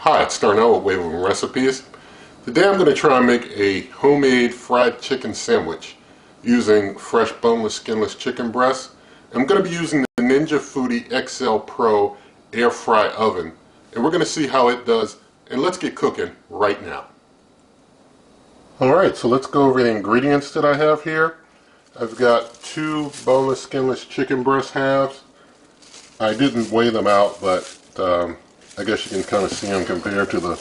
Hi, it's Darnell with Waving Recipes. Today I'm going to try and make a homemade fried chicken sandwich using fresh boneless, skinless chicken breast. I'm going to be using the Ninja Foodi XL Pro air fry oven, and we're going to see how it does, and let's get cooking right now. Alright, so let's go over the ingredients that I have here. I've got 2 boneless, skinless chicken breast halves. I didn't weigh them out, but I guess you can kind of see them compared to the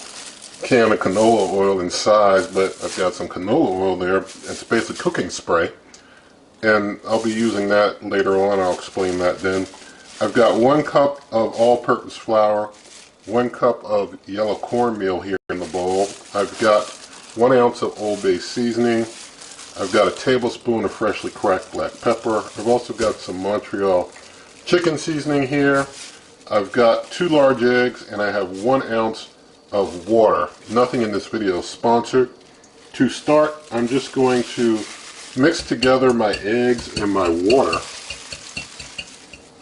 can of canola oil in size, but I've got some canola oil there. It's basically cooking spray, and I'll be using that later on. I'll explain that then. I've got 1 cup of all-purpose flour, 1 cup of yellow cornmeal here in the bowl. I've got 1 ounce of Old Bay seasoning. I've got a tablespoon of freshly cracked black pepper. I've also got some Montreal chicken seasoning here. I've got 2 large eggs, and I have 1 ounce of water. Nothing in this video is sponsored. To start, I'm just going to mix together my eggs and my water.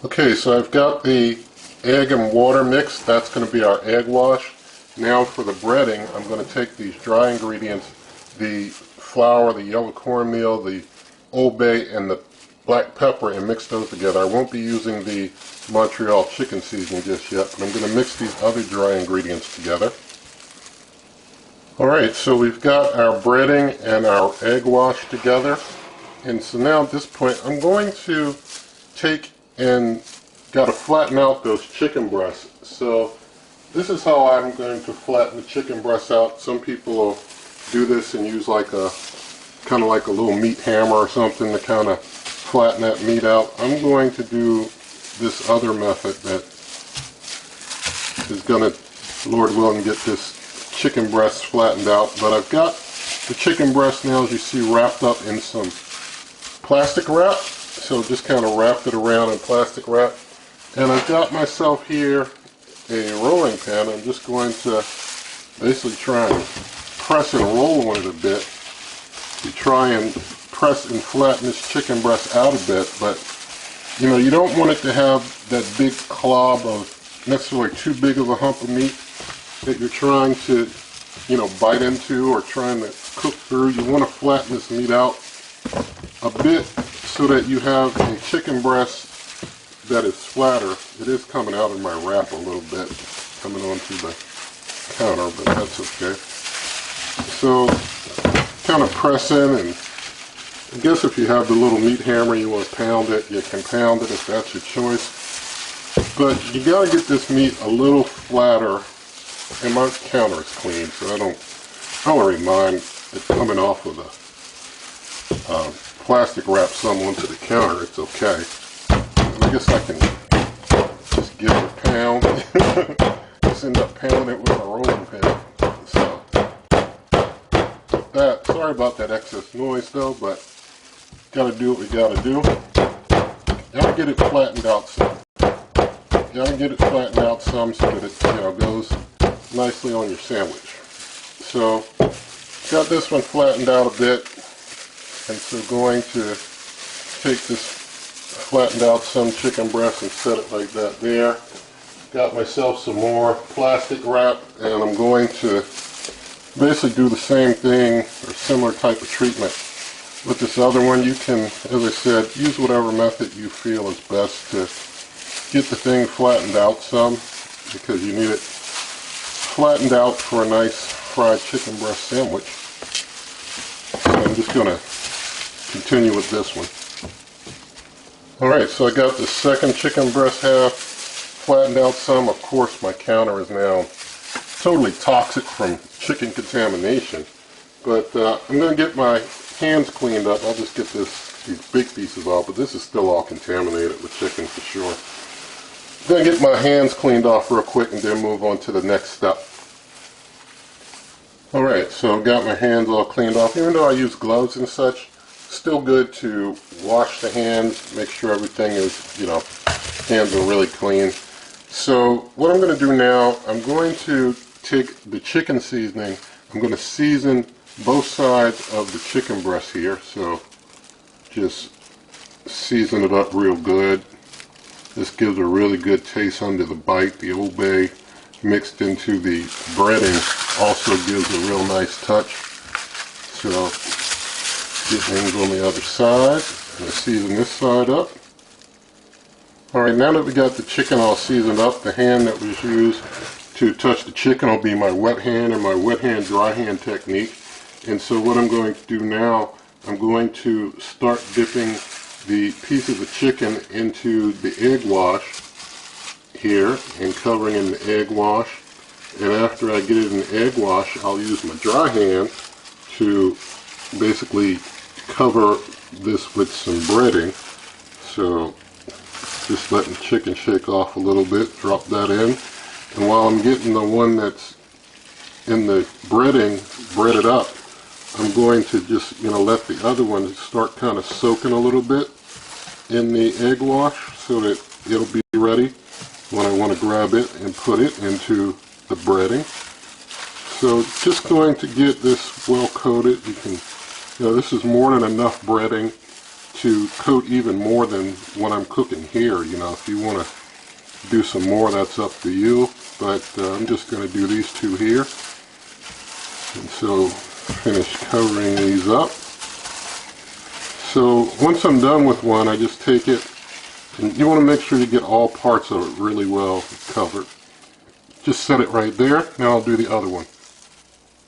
Okay, so I've got the egg and water mix. That's going to be our egg wash. Now for the breading, I'm going to take these dry ingredients, the flour, the yellow cornmeal, the Old Bay, and the black pepper, and mix those together. I won't be using the Montreal chicken seasoning just yet, but I'm going to mix these other dry ingredients together. Alright, so we've got our breading and our egg wash together, and so now at this point I'm going to take and got to flatten out those chicken breasts. So this is how I'm going to flatten the chicken breasts out. Some people will do this and use like a kind of like a little meat hammer or something to kind of flatten that meat out. I'm going to do this other method that is going to, Lord willing, get this chicken breast flattened out. But I've got the chicken breast now, as you see, wrapped up in some plastic wrap. So just kind of wrapped it around in plastic wrap. And I've got myself here a rolling pin. I'm just going to basically try and press and roll on it a bit to try and press and flatten this chicken breast out a bit. But you know, you don't want it to have that big clob of necessarily too big of a hump of meat that you're trying to, you know, bite into or trying to cook through. You want to flatten this meat out a bit so that you have a chicken breast that is flatter. It is coming out of my wrap a little bit, coming onto the counter, but that's okay. So, kind of press in, and I guess if you have the little meat hammer, you want to pound it, you can pound it if that's your choice. But you got to get this meat a little flatter, and my counter is clean, so I don't really mind it coming off of the plastic wrap some onto the counter. It's okay. I guess I can just give it a pound. Just end up pounding it with a rolling pin. So that, sorry about that excess noise though, but gotta do what we gotta do. Gotta get it flattened out some. Gotta get it flattened out some so that it, you know, goes nicely on your sandwich. So got this one flattened out a bit, and so going to take this flattened out some chicken breast and set it like that there. Got myself some more plastic wrap, and I'm going to basically do the same thing or similar type of treatment with this other one. You can, as I said, use whatever method you feel is best to get the thing flattened out some, because you need it flattened out for a nice fried chicken breast sandwich. So I'm just going to continue with this one. Alright, so I got the second chicken breast half flattened out some. Of course, my counter is now totally toxic from chicken contamination. But I'm going to get my hands cleaned up. I'll just get these big pieces off, but this is still all contaminated with chicken for sure. I'm going to get my hands cleaned off real quick and then move on to the next step. Alright, so I've got my hands all cleaned off. Even though I use gloves and such, still good to wash the hands, make sure everything is, you know, hands are really clean. So what I'm going to do now, I'm going to take the chicken seasoning, I'm going to season both sides of the chicken breast here. So just season it up real good. This gives a really good taste under the bite. The Old Bay mixed into the breading also gives a real nice touch. So get things on the other side and season this side up. Alright, now that we got the chicken all seasoned up, the hand that was used to touch the chicken will be my wet hand and my wet hand, dry hand technique. And so what I'm going to do now, I'm going to start dipping the pieces of chicken into the egg wash here and covering in the egg wash. And after I get it in the egg wash, I'll use my dry hand to basically cover this with some breading. So just letting the chicken shake off a little bit, drop that in. And while I'm getting the one that's in the breading breaded up, I'm going to just, let the other one start kind of soaking a little bit in the egg wash so that it'll be ready when I want to grab it and put it into the breading. So just going to get this well coated. You can, this is more than enough breading to coat even more than what I'm cooking here. If you want to do some more, that's up to you. But I'm just going to do these two here. And so finish covering these up. So once I'm done with one, I just take it, and you want to make sure you get all parts of it really well covered. Just set it right there. Now I'll do the other one.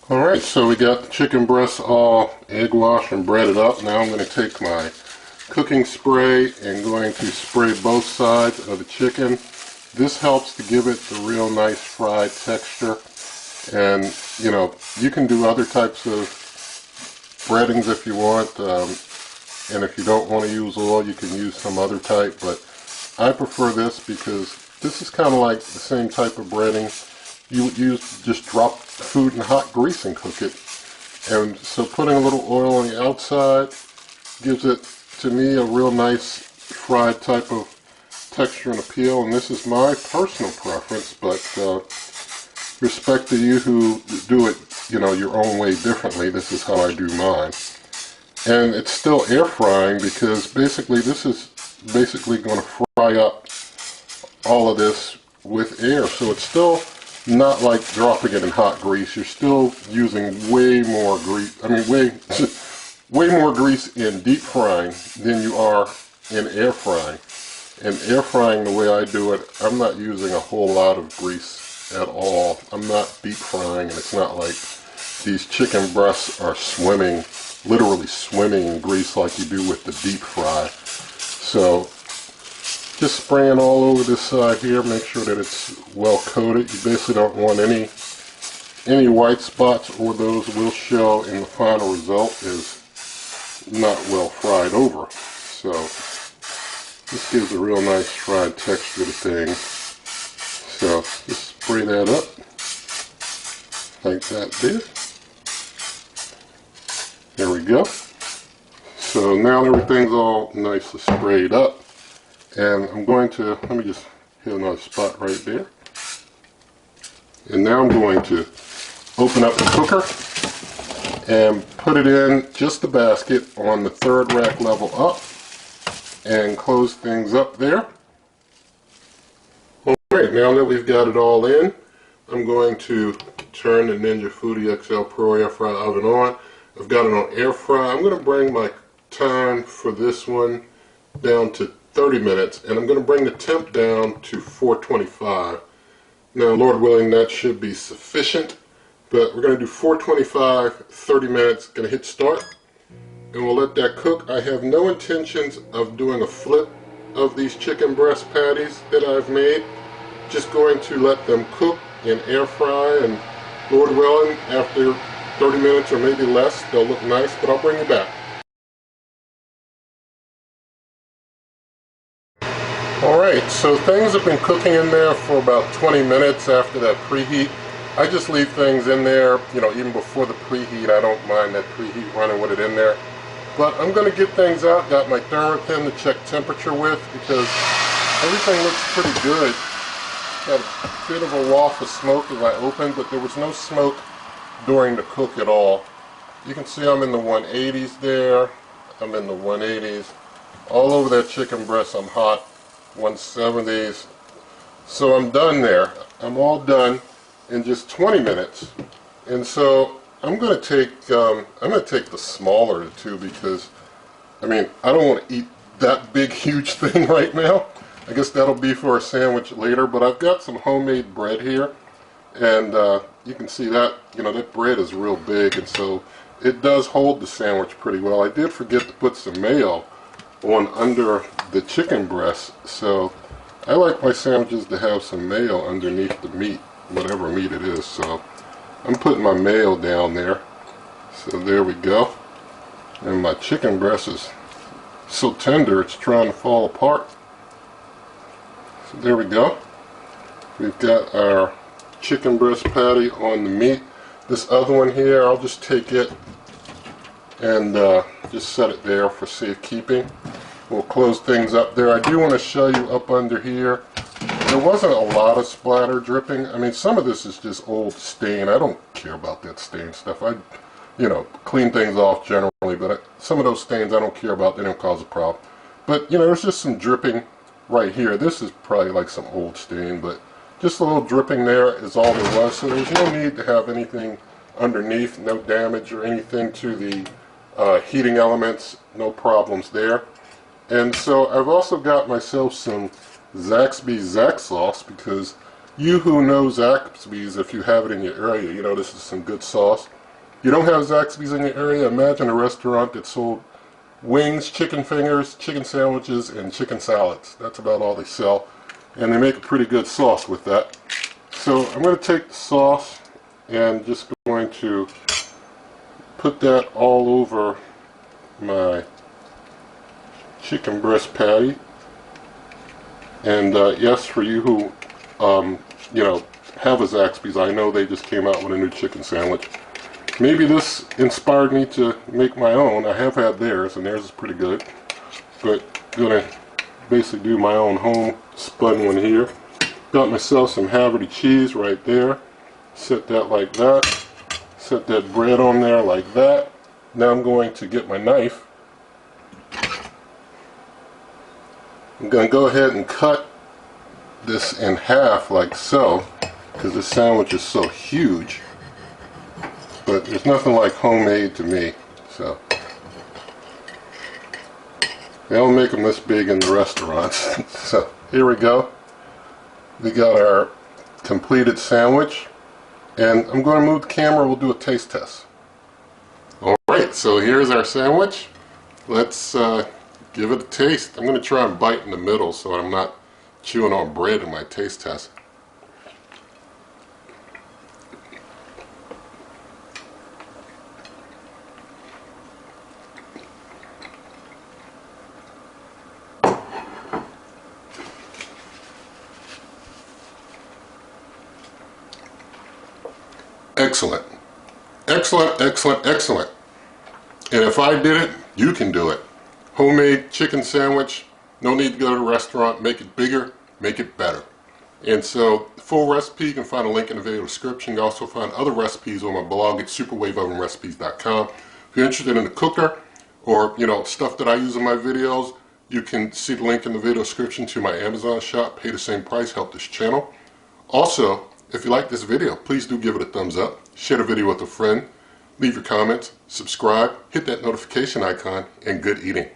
Alright, so we got the chicken breasts all egg washed and breaded up. Now I'm going to take my cooking spray and going to spray both sides of the chicken. This helps to give it the real nice fried texture. And you can do other types of breadings if you want, and if you don't want to use oil, you can use some other type, but I prefer this because this is kind of like the same type of breading you would use, just drop food in hot grease and cook it. And so putting a little oil on the outside gives it, to me, a real nice fried type of texture and appeal. And this is my personal preference, but respect to you who do it, your own way differently. This is how I do mine. And it's still air frying because basically this is basically going to fry up all of this with air. So it's still not like dropping it in hot grease. You're still using way more grease, way more grease in deep frying than you are in air frying. And air frying, the way I do it, I'm not using a whole lot of grease at all. I'm not deep frying, and it's not like these chicken breasts are swimming, literally swimming in grease like you do with the deep fry. So just spraying all over this side here, make sure that it's well coated. You basically don't want any white spots, or those will show in the final result is not well fried over. So this gives a real nice fried texture to things. So just spray that up like that there. There we go. So now everything's all nicely sprayed up. And I'm going to, let me just hit another spot right there. And now I'm going to open up the cooker and put it in just the basket on the third rack level up and close things up there. Alright, now that we've got it all in, I'm going to turn the Ninja Foodi XL Pro Air Fry oven on. I've got it on air fry. I'm going to bring my time for this one down to 30 minutes, and I'm going to bring the temp down to 425. Now, Lord willing, that should be sufficient, but we're going to do 425, 30 minutes, going to hit start, and we'll let that cook. I have no intentions of doing a flip of these chicken breast patties that I've made. Just going to let them cook in air fry, and Lord willing, after 30 minutes or maybe less, they'll look nice, but I'll bring you back. Alright, so things have been cooking in there for about 20 minutes after that preheat. I just leave things in there, even before the preheat. I don't mind that preheat running with it in there. But I'm going to get things out. Got my thermopin to check temperature with because everything looks pretty good. Got a bit of a waft of smoke as I opened, but there was no smoke during the cook at all. You can see I'm in the 180s there. I'm in the 180s. All over that chicken breast I'm hot. 170s. So I'm done there. I'm all done in just 20 minutes. And so I'm going to take the smaller of the two because, I mean, I don't want to eat that big, huge thing right now. I guess that'll be for a sandwich later, but I've got some homemade bread here, and you can see that, you know, that bread is real big, and so it does hold the sandwich pretty well. I did forget to put some mayo on under the chicken breast, so I like my sandwiches to have some mayo underneath the meat, whatever meat it is, so I'm putting my mayo down there. So there we go. And my chicken breast is so tender it's trying to fall apart. So there we go. We've got our chicken breast patty on the meat. This other one here, I'll just take it and just set it there for safekeeping. We'll close things up there. I do want to show you up under here. There wasn't a lot of splatter dripping. I mean, some of this is just old stain. I don't care about that stain stuff. I, you know, clean things off generally, but some of those stains I don't care about. They don't cause a problem. But, you know, there's just some dripping right here. This is probably like some old stain, but just a little dripping there is all there was. So there's no need to have anything underneath, no damage or anything to the heating elements, no problems there. And so I've also got myself some Zaxby's Zax sauce, because you who know Zaxby's, if you have it in your area, you know this is some good sauce. You don't have Zaxby's in your area, imagine a restaurant that sold wings, chicken fingers, chicken sandwiches, and chicken salads. That's about all they sell, and they make a pretty good sauce with that. So I'm going to take the sauce and just going to put that all over my chicken breast patty. And yes, for you who you know, have a Zaxby's, I know they just came out with a new chicken sandwich. Maybe this inspired me to make my own. I have had theirs, and theirs is pretty good. But I'm going to basically do my own home spun one here. Got myself some Haverty cheese right there. Set that like that. Set that bread on there like that. Now I'm going to get my knife. I'm going to go ahead and cut this in half like so, because this sandwich is so huge. But there's nothing like homemade to me, so they don't make them this big in the restaurants. So here we go. We got our completed sandwich, and I'm going to move the camera. We'll do a taste test. Alright, so here's our sandwich. Let's give it a taste. I'm going to try and bite in the middle so I'm not chewing on bread in my taste test. Excellent. Excellent, excellent, excellent. And if I did it, you can do it. Homemade chicken sandwich, no need to go to a restaurant, make it bigger, make it better. And so the full recipe, you can find a link in the video description. You can also find other recipes on my blog at superwaveovenrecipes.com. If you're interested in a cooker or, you know, stuff that I use in my videos, you can see the link in the video description to my Amazon shop. Pay the same price, help this channel. Also, if you like this video, please do give it a thumbs up, share the video with a friend, leave your comments, subscribe, hit that notification icon, and good eating.